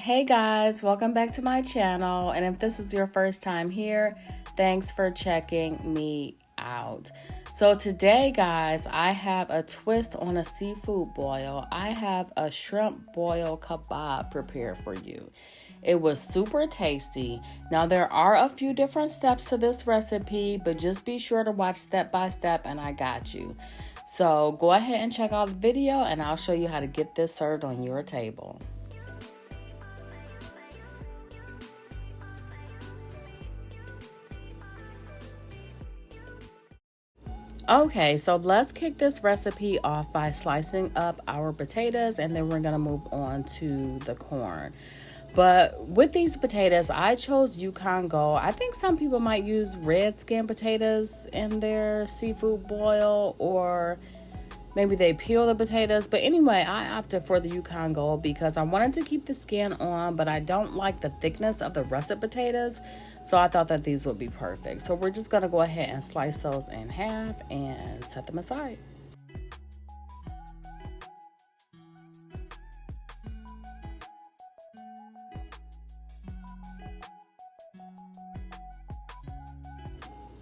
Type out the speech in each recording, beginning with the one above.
Hey guys, welcome back to my channel. And if this is your first time here, thanks for checking me out. So today, guys, I have a twist on a seafood boil. I have a shrimp boil kebab prepared for you. It was super tasty. Now, there are a few different steps to this recipe, but just be sure to watch step by step and I got you. So go ahead and check out the video and I'll show you how to get this served on your table. Okay, so let's kick this recipe off by slicing up our potatoes and then we're gonna move on to the corn. But with these potatoes, I chose Yukon Gold. I think some people might use red skin potatoes in their seafood boil, or maybe they peel the potatoes. But anyway, I opted for the Yukon Gold because I wanted to keep the skin on, but I don't like the thickness of the russet potatoes. So I thought that these would be perfect. So we're just gonna go ahead and slice those in half and set them aside.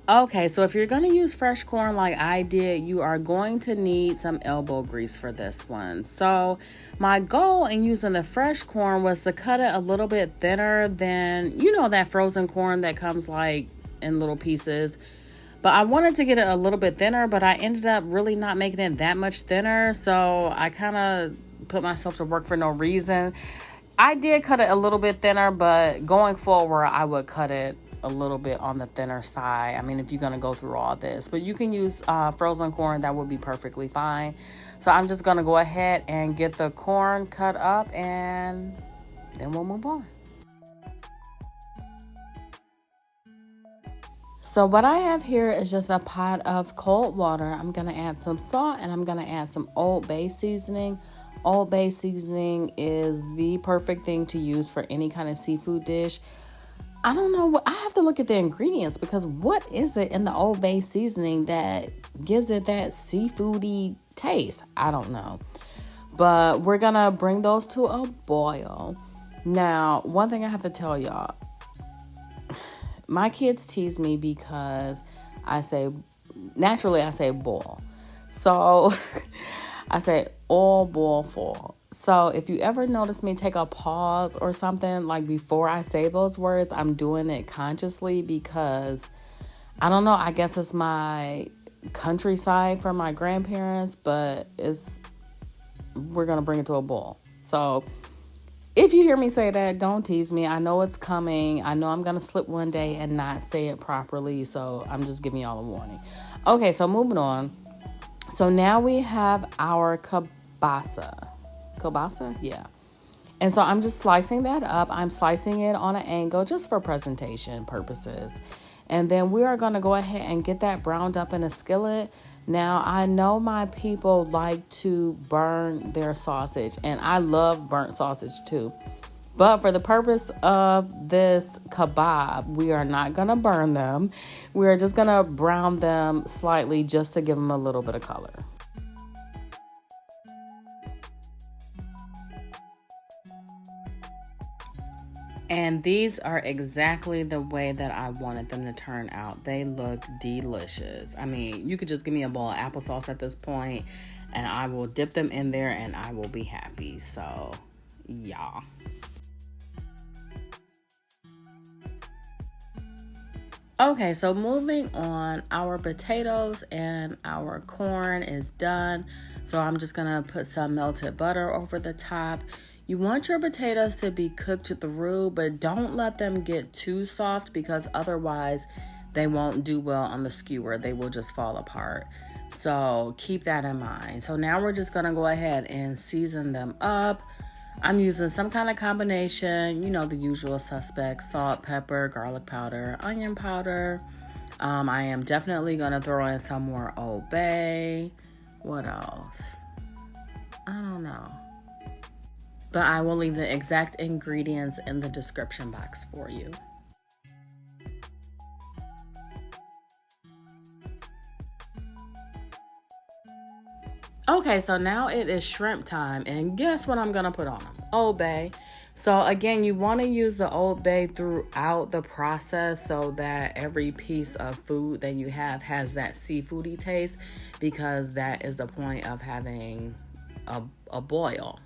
Okay, so if you're going to use fresh corn like I did, you are going to need some elbow grease for this one. So my goal in using the fresh corn was to cut it a little bit thinner than, that frozen corn that comes like in little pieces. But I wanted to get it a little bit thinner, but I ended up really not making it that much thinner. So I kind of put myself to work for no reason. I did cut it a little bit thinner, but going forward, I would cut it a little bit on the thinner side. I mean, if you're going to go through all this, but you can use frozen corn, that would be perfectly fine. So I'm just going to go ahead and get the corn cut up and then we'll move on. So what I have here is just a pot of cold water. I'm going to add some salt and I'm going to add some Old Bay seasoning. Old Bay seasoning is the perfect thing to use for any kind of seafood dish. I don't know I have to look at the ingredients because what is it in the Old Bay seasoning that gives it that seafoody taste? I don't know. But we're going to bring those to a boil. Now, one thing I have to tell y'all, my kids tease me because naturally I say boil. So I say all boil full. So if you ever notice me take a pause or something like before I say those words, I'm doing it consciously because I don't know, I guess it's my countryside from my grandparents, but we're going to bring it to a boil. So if you hear me say that, don't tease me. I know it's coming. I know I'm going to slip one day and not say it properly. So I'm just giving y'all a warning. Okay, so moving on. So now we have our kielbasa. Kielbasa? Yeah. And so I'm just slicing that up. I'm slicing it on an angle just for presentation purposes. And then we are going to go ahead and get that browned up in a skillet. Now, I know my people like to burn their sausage, and I love burnt sausage too. But for the purpose of this kebab, we are not going to burn them. We are just going to brown them slightly just to give them a little bit of color. And these are exactly the way that I wanted them to turn out. They look delicious. I mean, you could just give me a bowl of applesauce at this point and I will dip them in there and I will be happy. So, yeah. Okay, so moving on, our potatoes and our corn is done. So I'm just gonna put some melted butter over the top. You want your potatoes to be cooked through, but don't let them get too soft because otherwise they won't do well on the skewer. They will just fall apart. So keep that in mind. So now we're just gonna go ahead and season them up. I'm using some kind of combination, the usual suspects: salt, pepper, garlic powder, onion powder. I am definitely gonna throw in some more Old Bay. What else? I don't know. But I will leave the exact ingredients in the description box for you. Okay, so now it is shrimp time, and guess what I'm gonna put on them? Old Bay. So again, you want to use the Old Bay throughout the process so that every piece of food that you have has that seafoody taste, because that is the point of having a boil.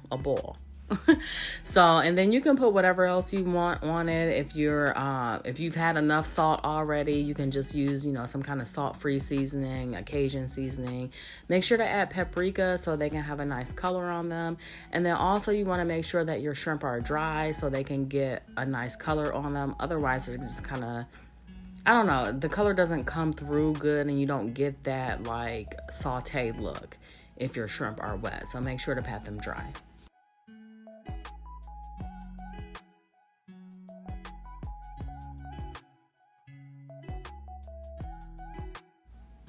So, and then you can put whatever else you want on it. If you've had enough salt already, you can just use, some kind of salt-free seasoning, a Cajun seasoning. Make sure to add paprika so they can have a nice color on them. And then also you want to make sure that your shrimp are dry so they can get a nice color on them. Otherwise, they're just kind of, I don't know, the color doesn't come through good and you don't get that like sauteed look if your shrimp are wet. So make sure to pat them dry.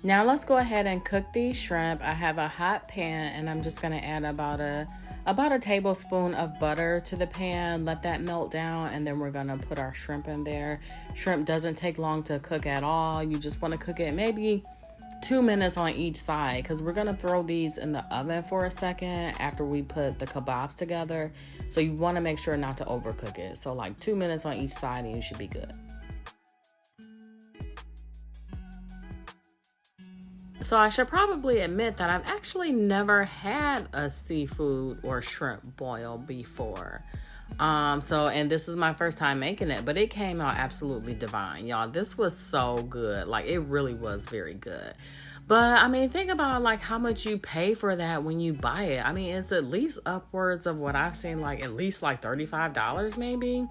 Now let's go ahead and cook these shrimp. I have a hot pan and I'm just gonna add about a tablespoon of butter to the pan. Let that melt down, and then we're gonna put our shrimp in there. Shrimp doesn't take long to cook at all. You just wanna cook it maybe 2 minutes on each side, because we're gonna throw these in the oven for a second after we put the kebabs together. So you wanna make sure not to overcook it. So like 2 minutes on each side and you should be good. So I should probably admit that I've actually never had a seafood or shrimp boil before. And this is my first time making it, but it came out absolutely divine, y'all. This was so good. Like, it really was very good. But I mean, think about like how much you pay for that when you buy it. I mean, it's at least upwards of what I've seen, like at least like $35 maybe.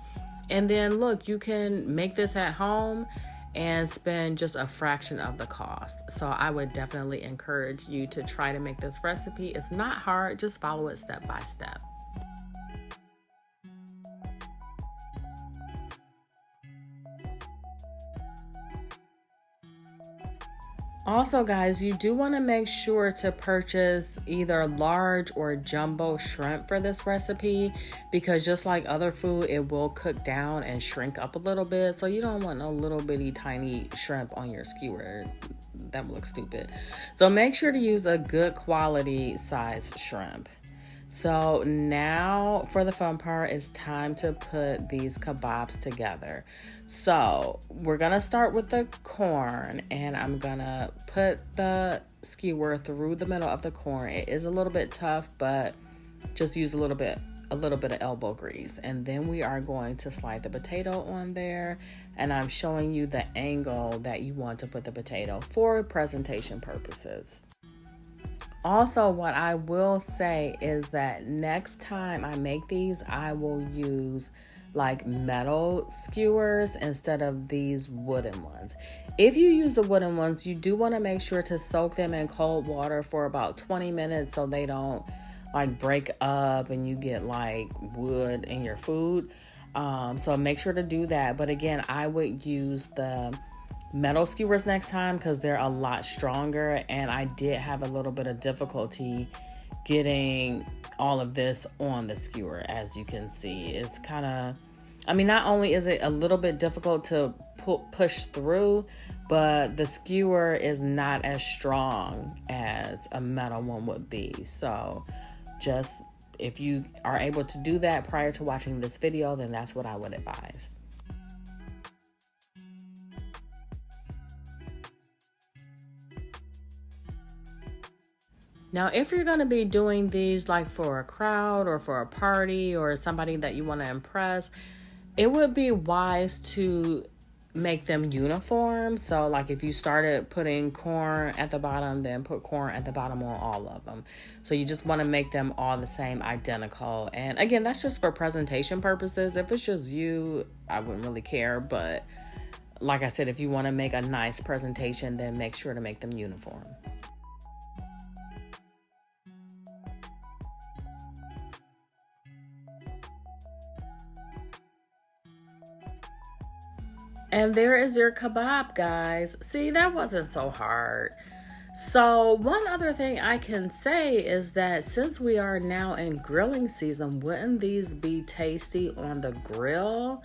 And then look, you can make this at home and spend just a fraction of the cost. So I would definitely encourage you to try to make this recipe. It's not hard, just follow it step by step. Also, guys, you do want to make sure to purchase either large or jumbo shrimp for this recipe, because just like other food, it will cook down and shrink up a little bit. So you don't want a little bitty tiny shrimp on your skewer. That would look stupid. So make sure to use a good quality size shrimp. So now for the fun part, it's time to put these kebabs together. So we're gonna start with the corn, and I'm gonna put the skewer through the middle of the corn. It is a little bit tough, but just use a little bit of elbow grease. And then we are going to slide the potato on there, and I'm showing you the angle that you want to put the potato for presentation purposes. Also, what I will say is that next time I make these, I will use like metal skewers instead of these wooden ones. If you use the wooden ones, you do want to make sure to soak them in cold water for about 20 minutes so they don't like break up and you get like wood in your food. So make sure to do that. But again, I would use the metal skewers next time because they're a lot stronger, and I did have a little bit of difficulty getting all of this on the skewer. As you can see, it's kind of, I mean, not only is it a little bit difficult to push through, but the skewer is not as strong as a metal one would be. So just if you are able to do that prior to watching this video, then that's what I would advise. Now, if you're going to be doing these like for a crowd or for a party or somebody that you want to impress, it would be wise to make them uniform. So like if you started putting corn at the bottom, then put corn at the bottom on all of them. So you just want to make them all the same, identical. And again, that's just for presentation purposes. If it's just you, I wouldn't really care. But like I said, if you want to make a nice presentation, then make sure to make them uniform. And there is your kebab, guys. See, that wasn't so hard. So one other thing I can say is that since we are now in grilling season, wouldn't these be tasty on the grill?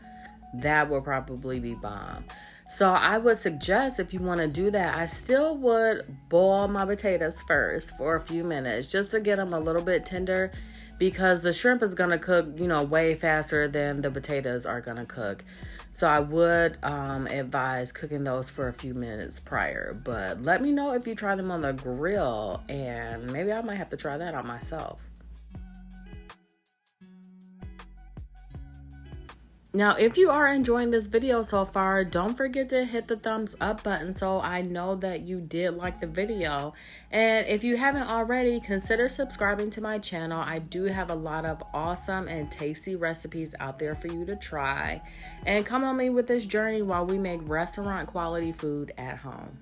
That would probably be bomb. So I would suggest, if you want to do that, I still would boil my potatoes first for a few minutes just to get them a little bit tender, because the shrimp is going to cook, way faster than the potatoes are going to cook. So I would advise cooking those for a few minutes prior. But let me know if you try them on the grill, and maybe I might have to try that out myself. Now, if you are enjoying this video so far, don't forget to hit the thumbs up button so I know that you did like the video. And if you haven't already, consider subscribing to my channel. I do have a lot of awesome and tasty recipes out there for you to try. And come on me with this journey while we make restaurant quality food at home.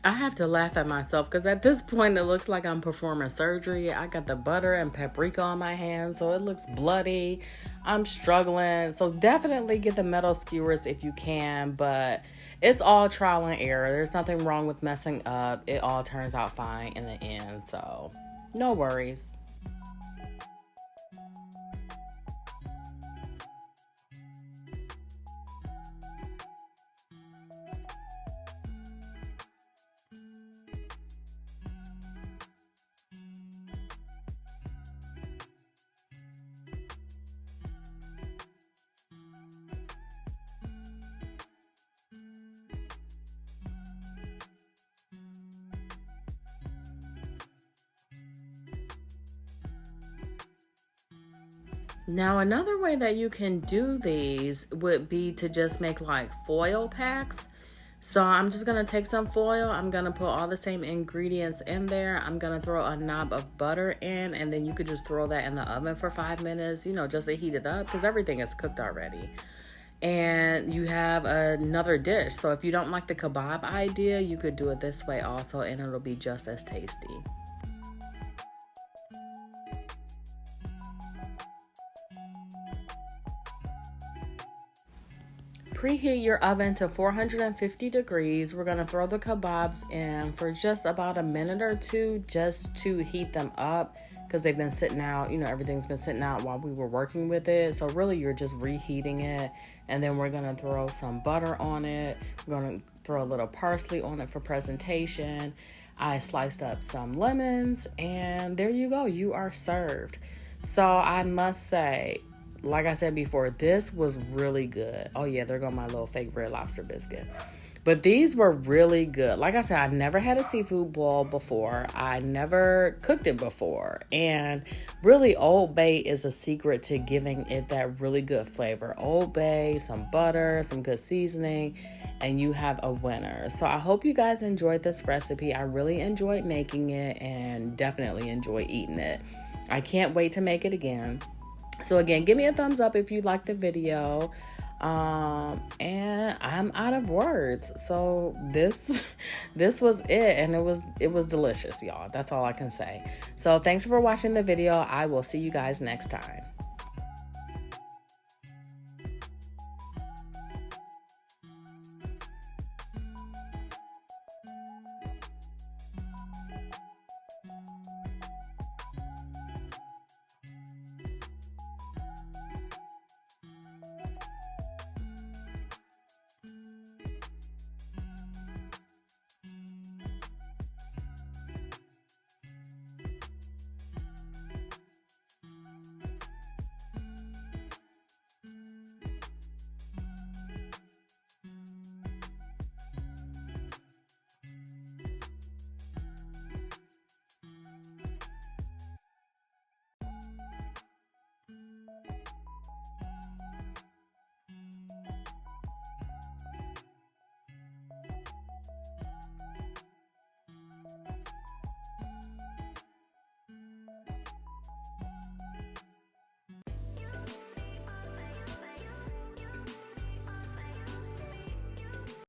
I have to laugh at myself because at this point it looks like I'm performing surgery. I got the butter and paprika on my hands, so it looks bloody. I'm struggling. So definitely get the metal skewers if you can, but it's all trial and error. There's nothing wrong with messing up. It all turns out fine in the end, so no worries. Now, another way that you can do these would be to just make like foil packs. So I'm just going to take some foil. I'm going to put all the same ingredients in there. I'm going to throw a knob of butter in, and then you could just throw that in the oven for 5 minutes, just to heat it up because everything is cooked already. And you have another dish. So if you don't like the kebab idea, you could do it this way also, and it'll be just as tasty. Preheat your oven to 450 degrees. We're going to throw the kebabs in for just about a minute or two just to heat them up because they've been sitting out. Everything's been sitting out while we were working with it. So really you're just reheating it. And then we're going to throw some butter on it. We're going to throw a little parsley on it for presentation. I sliced up some lemons, and there you go. You are served. So I must say, like I said before, this was really good. Oh yeah, there go my little fake Red Lobster biscuit. But these were really good. Like I said, I've never had a seafood boil before. I never cooked it before. And really, Old Bay is a secret to giving it that really good flavor. Old Bay, some butter, some good seasoning, and you have a winner. So I hope you guys enjoyed this recipe. I really enjoyed making it and definitely enjoy eating it. I can't wait to make it again. So again, give me a thumbs up if you liked the video. And I'm out of words. So this was it, and it was delicious, y'all. That's all I can say. So thanks for watching the video. I will see you guys next time.